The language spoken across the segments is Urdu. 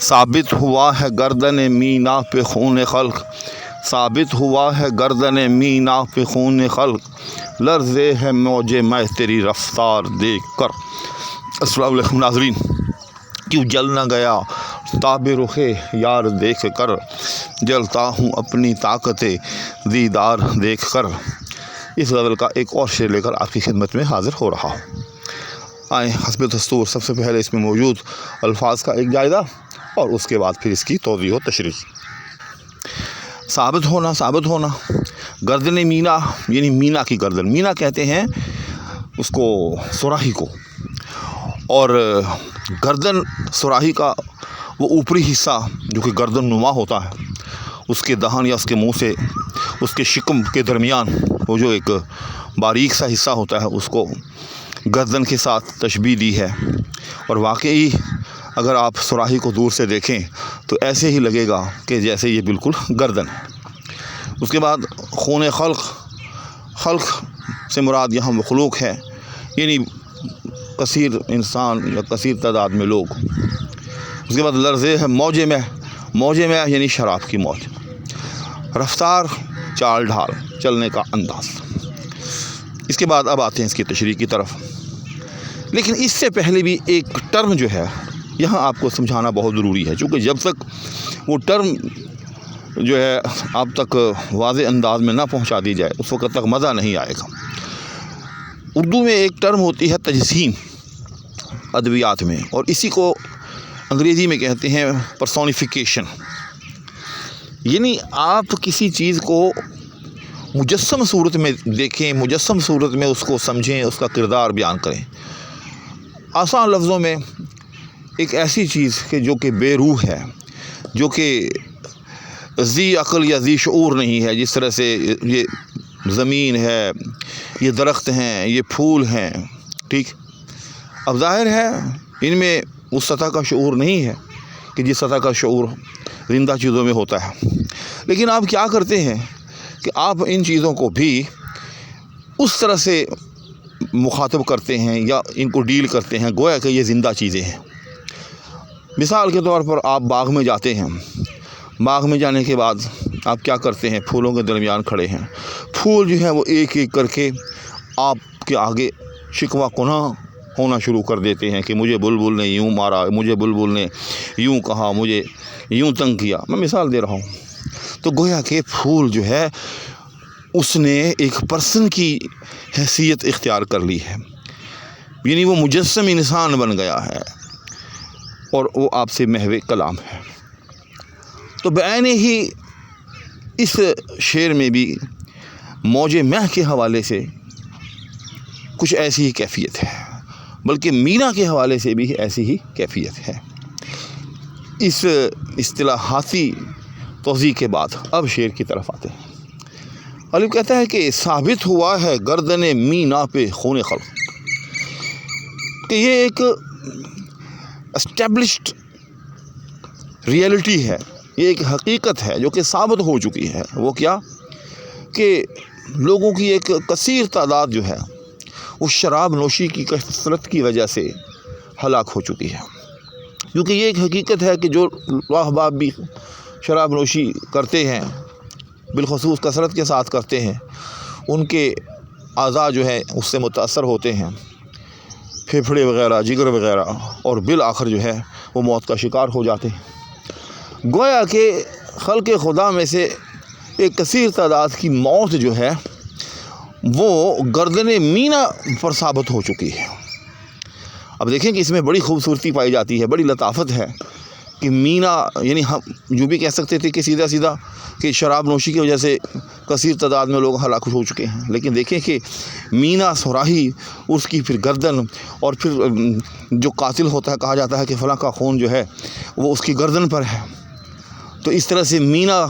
ثابت ہوا ہے گردن مینا پہ خون خلق، ثابت ہوا ہے گردن مینا پہ خون خلق، لرزے ہے موج میں تیری رفتار دیکھ کر۔ السلام علیکم ناظرین، کیوں جل نہ گیا تاب رخ یار دیکھ کر، جلتا ہوں اپنی طاقت دیدار دیکھ کر۔ اس غزل کا ایک اور شعر لے کر آپ کی خدمت میں حاضر ہو رہا ہوں۔ آئیں حسب دستور سب سے پہلے اس میں موجود الفاظ کا ایک جائزہ اور اس کے بعد پھر اس کی توضیح و تشریح۔ ثابت ہونا، گردن مینا یعنی مینا کی گردن، مینا کہتے ہیں اس کو سراہی کو، اور گردن سراہی کا وہ اوپری حصہ جو کہ گردن نما ہوتا ہے، اس کے دہن یا اس کے منہ سے اس کے شکم کے درمیان وہ جو ایک باریک سا حصہ ہوتا ہے، اس کو گردن کے ساتھ تشبیہ دی ہے۔ اور واقعی اگر آپ سراہی کو دور سے دیکھیں تو ایسے ہی لگے گا کہ جیسے یہ بالکل گردن ہے۔ اس کے بعد خون خلق سے مراد یہاں مخلوق ہے، یعنی کثیر انسان یا کثیر تعداد میں لوگ۔ اس کے بعد لرزے ہے موج میں یعنی شراب کی موج، رفتار چال ڈھال چلنے کا انداز۔ اس کے بعد اب آتے ہیں اس کی تشریح کی طرف، لیکن اس سے پہلے بھی ایک ٹرم جو ہے یہاں آپ کو سمجھانا بہت ضروری ہے، چونکہ جب تک وہ ٹرم جو ہے آپ تک واضح انداز میں نہ پہنچا دی جائے اس وقت تک مزہ نہیں آئے گا۔ اردو میں ایک ٹرم ہوتی ہے تجسیم ادبیات میں، اور اسی کو انگریزی میں کہتے ہیں پرسونیفیکیشن، یعنی آپ کسی چیز کو مجسم صورت میں دیکھیں، مجسم صورت میں اس کو سمجھیں، اس کا کردار بیان کریں۔ آسان لفظوں میں ایک ایسی چیز جو کہ بے روح ہے، جو کہ ذی عقل یا ذی شعور نہیں ہے، جس طرح سے یہ زمین ہے، یہ درخت ہیں، یہ پھول ہیں، ٹھیک۔ اب ظاہر ہے ان میں اس سطح کا شعور نہیں ہے کہ جس سطح کا شعور زندہ چیزوں میں ہوتا ہے، لیکن آپ کیا کرتے ہیں کہ آپ ان چیزوں کو بھی اس طرح سے مخاطب کرتے ہیں یا ان کو ڈیل کرتے ہیں گویا کہ یہ زندہ چیزیں ہیں۔ مثال کے طور پر آپ باغ میں جاتے ہیں، باغ میں جانے کے بعد آپ کیا کرتے ہیں، پھولوں کے درمیان کھڑے ہیں، پھول جو ہیں وہ ایک ایک کر کے آپ کے آگے شکوہ کناں ہونا شروع کر دیتے ہیں کہ مجھے بلبل نے یوں مارا، مجھے بلبل نے یوں کہا، مجھے یوں تنگ کیا۔ میں مثال دے رہا ہوں۔ تو گویا کہ پھول جو ہے اس نے ایک پرسن کی حیثیت اختیار کر لی ہے، یعنی وہ مجسم انسان بن گیا ہے اور وہ آپ سے محو کلام ہے۔ تو بعین ہی اس شعر میں بھی موج مہ کے حوالے سے کچھ ایسی ہی کیفیت ہے، بلکہ مینا کے حوالے سے بھی ایسی ہی کیفیت ہے۔ اس اصطلاحاتی توضیح کے بعد اب شعر کی طرف آتے ہیں۔ غالب کہتا ہے کہ ثابت ہوا ہے گردن مینا پہ خون خلق، کہ یہ ایک اسٹیبلشڈ ریئلٹی ہے، یہ ایک حقیقت ہے جو کہ ثابت ہو چکی ہے۔ وہ کیا کہ لوگوں کی ایک کثیر تعداد جو ہے وہ شراب نوشی کی کثرت کی وجہ سے ہلاک ہو چکی ہے، کیونکہ یہ ایک حقیقت ہے کہ جو احباب بھی شراب نوشی کرتے ہیں، بالخصوص کثرت کے ساتھ کرتے ہیں، ان کے اعضاء جو ہے اس سے متاثر ہوتے ہیں، پھیپھڑے وغیرہ، جگر وغیرہ، اور بالآخر جو ہے وہ موت کا شکار ہو جاتے ہیں۔ گویا کہ خلق خدا میں سے ایک کثیر تعداد کی موت جو ہے وہ گردن مینا پر ثابت ہو چکی ہے۔ اب دیکھیں کہ اس میں بڑی خوبصورتی پائی جاتی ہے، بڑی لطافت ہے کہ مینا، یعنی ہم یوں بھی کہہ سکتے تھے کہ سیدھا کہ شراب نوشی کی وجہ سے کثیر تعداد میں لوگ ہلاک ہو چکے ہیں، لیکن دیکھیں کہ مینا سراہی، اس کی پھر گردن، اور پھر جو قاتل ہوتا ہے کہا جاتا ہے کہ فلاں کا خون جو ہے وہ اس کی گردن پر ہے۔ تو اس طرح سے مینا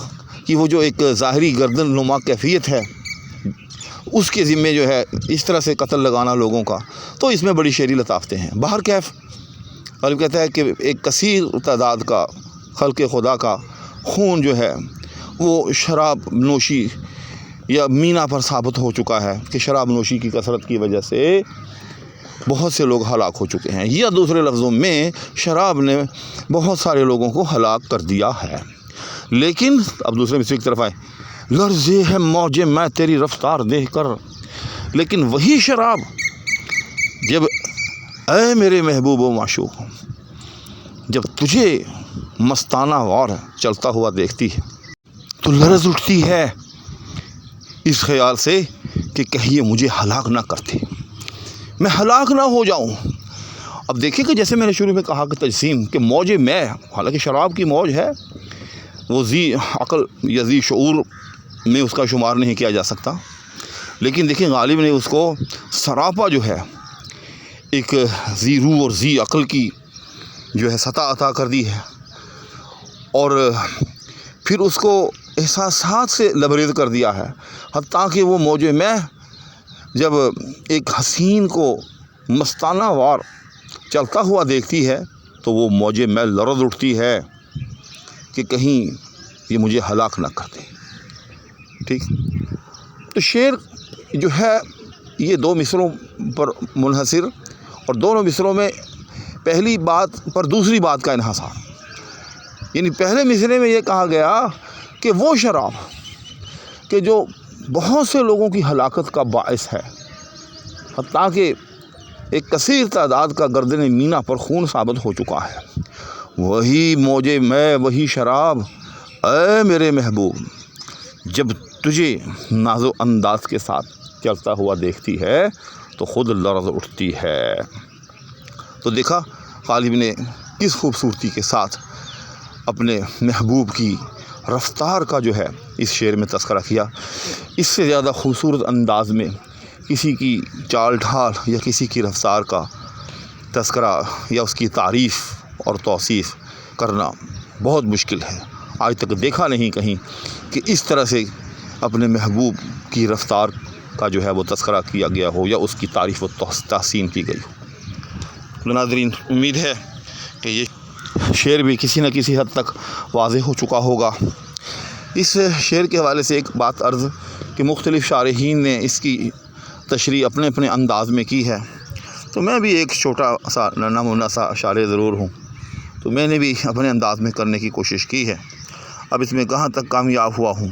کی وہ جو ایک ظاہری گردن نما کیفیت ہے، اس کے ذمے جو ہے اس طرح سے قتل لگانا لوگوں کا، تو اس میں بڑی شعری لطافتیں ہیں۔ بہر کیف غالب کہتا ہے کہ ایک کثیر تعداد کا خلق خدا کا خون جو ہے وہ شراب نوشی یا مینا پر ثابت ہو چکا ہے کہ شراب نوشی کی کثرت کی وجہ سے بہت سے لوگ ہلاک ہو چکے ہیں، یا دوسرے لفظوں میں شراب نے بہت سارے لوگوں کو ہلاک کر دیا ہے۔ لیکن اب دوسرے مصرے کی طرف آئے، لرزے ہے موج میں تیری رفتار دیکھ کر، لیکن وہی شراب جب اے میرے محبوب و معشوق جب تجھے مستانہ وار چلتا ہوا دیکھتی ہے تو لرز اٹھتی ہے اس خیال سے کہ کہیں یہ مجھے ہلاک نہ کرتے، میں ہلاک نہ ہو جاؤں۔ اب دیکھیں کہ جیسے میں نے شروع میں کہا کہ تجسیم کہ موج میں، حالانکہ شراب کی موج ہے، وہ ذی عقل یا ذی شعور میں اس کا شمار نہیں کیا جا سکتا، لیکن دیکھیں غالب نے اس کو سراپا جو ہے ایک ذی روح اور ذی عقل کی جو ہے سطح عطا کر دی ہے، اور پھر اس کو احساسات سے لبریز کر دیا ہے، حتیٰ کہ وہ موج میں جب ایک حسین کو مستانہ وار چلتا ہوا دیکھتی ہے تو وہ موج میں لرز اٹھتی ہے کہ کہیں یہ مجھے ہلاک نہ کر دے۔ ٹھیک، تو شعر جو ہے یہ دو مصروں پر منحصر، اور دونوں مصروں میں پہلی بات پر دوسری بات کا انحصار، یعنی پہلے مصرے میں یہ کہا گیا کہ وہ شراب کہ جو بہت سے لوگوں کی ہلاکت کا باعث ہے، حتیٰ کہ ایک کثیر تعداد کا گردن مینا پر خون ثابت ہو چکا ہے، وہی موج میں، وہی شراب اے میرے محبوب جب تجھے ناز و انداز کے ساتھ چلتا ہوا دیکھتی ہے تو خود لرز اٹھتی ہے۔ تو دیکھا غالب نے کس خوبصورتی کے ساتھ اپنے محبوب کی رفتار کا جو ہے اس شعر میں تذکرہ کیا۔ اس سے زیادہ خوبصورت انداز میں کسی کی چال ڈھال یا کسی کی رفتار کا تذکرہ یا اس کی تعریف اور توصیف کرنا بہت مشکل ہے۔ آج تک دیکھا نہیں کہیں کہ اس طرح سے اپنے محبوب کی رفتار کا جو ہے وہ تذکرہ کیا گیا ہو یا اس کی تعریف و تحسین کی گئی ہو۔ ناظرین، امید ہے کہ یہ شعر بھی کسی نہ کسی حد تک واضح ہو چکا ہوگا۔ اس شعر کے حوالے سے ایک بات عرض کہ مختلف شارحین نے اس کی تشریح اپنے اپنے انداز میں کی ہے، تو میں بھی ایک چھوٹا سا نمونہ سا شارح ضرور ہوں، تو میں نے بھی اپنے انداز میں کرنے کی کوشش کی ہے۔ اب اس میں کہاں تک کامیاب ہوا ہوں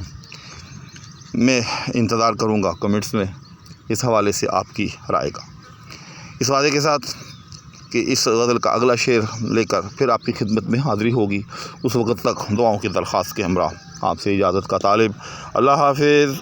میں انتظار کروں گا کمنٹس میں اس حوالے سے آپ کی رائے کا، اس وعدے کے ساتھ کہ اس غزل کا اگلا شعر لے کر پھر آپ کی خدمت میں حاضری ہوگی۔ اس وقت تک دعاؤں کی درخواست کے ہمراہ آپ سے اجازت کا طالب۔ اللہ حافظ۔